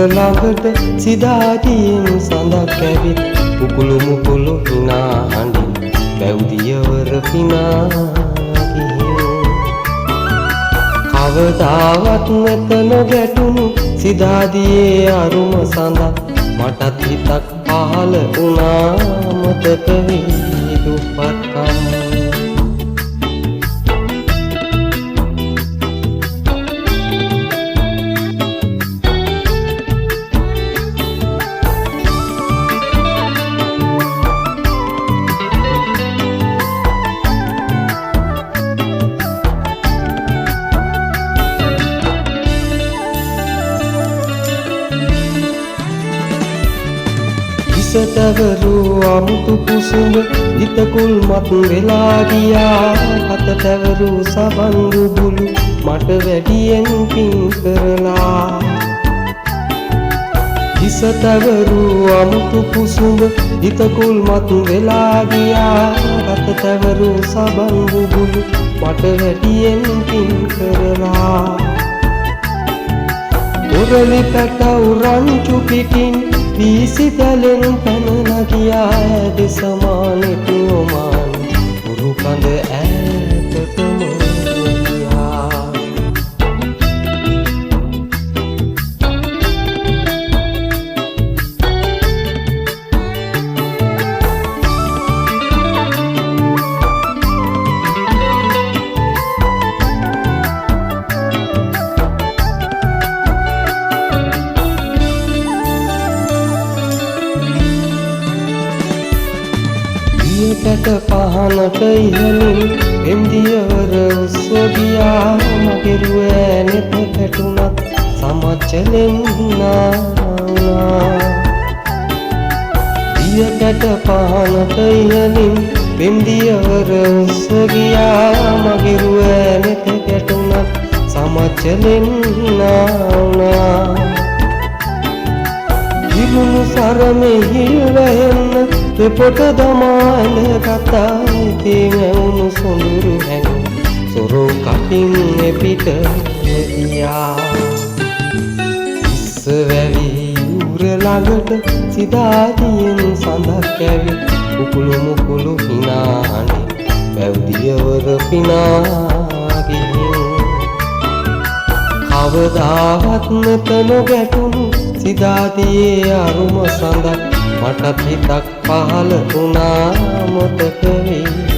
ළඟට සිදාදියෙන් සඳක් ඇවිත් මුකුළු මුකුළු හිනා හඬින් බැව්දියවර පිනා ගිහින් කවදාවත් නැත නොගැටුණු සිදාදියේ අරුම සඳක් මටත් හිතක් පහළ වුණා මතක වී දුප්පත්කම් තවරු අමුතු කුසුඹ හිතකුල් මත් වෙලා ගියා හත තවරු සබඳු බුලු මට වැඩියෙන් පින් කරලා හිස තවරු අමුතු කුසුඹ හිතකුල් මත් වෙලා ගියා හත තවරු සබඳු බුලු මට වැඩියෙන් පින් කරලා උරලි පැටව රංචු පිටින් වීසි දැලෙන් පැනලා ගියා ඇද සමානෙට ඔමාන් උරු කඳ ඈතටම ගියා ට පහනට ඉහලින් එම්දියවර උස්සෝගියා මගේ රුවේ නෙත පැටුනත් සමච්චලෙන් නානා දියකට පහනට ඉහලින් එම්දියවර උස්සෝගියා මගේ රුවේ නෙත පැටුනත් සමච්චලෙන් නානා ඉරුණු සරමේ හිල්වැහෙන්න දෙපොට දමාන කතා ඉතින් ඇවුණු සොඳුරු හැඟු සොරෝ කටින් එපිට ගියා ඉස්ස වැවි උර ළඟට සිදාදියෙන් සඳක් ඇවිත් උකුළු මුකුළු හිනානේ බැව්දියවර පිනා ගිහින් කවදාවත් නැත නොගැටුණු සිදාදියේ අරුම සඳක් මටත් හිතක් පහළ වුණා මතක වී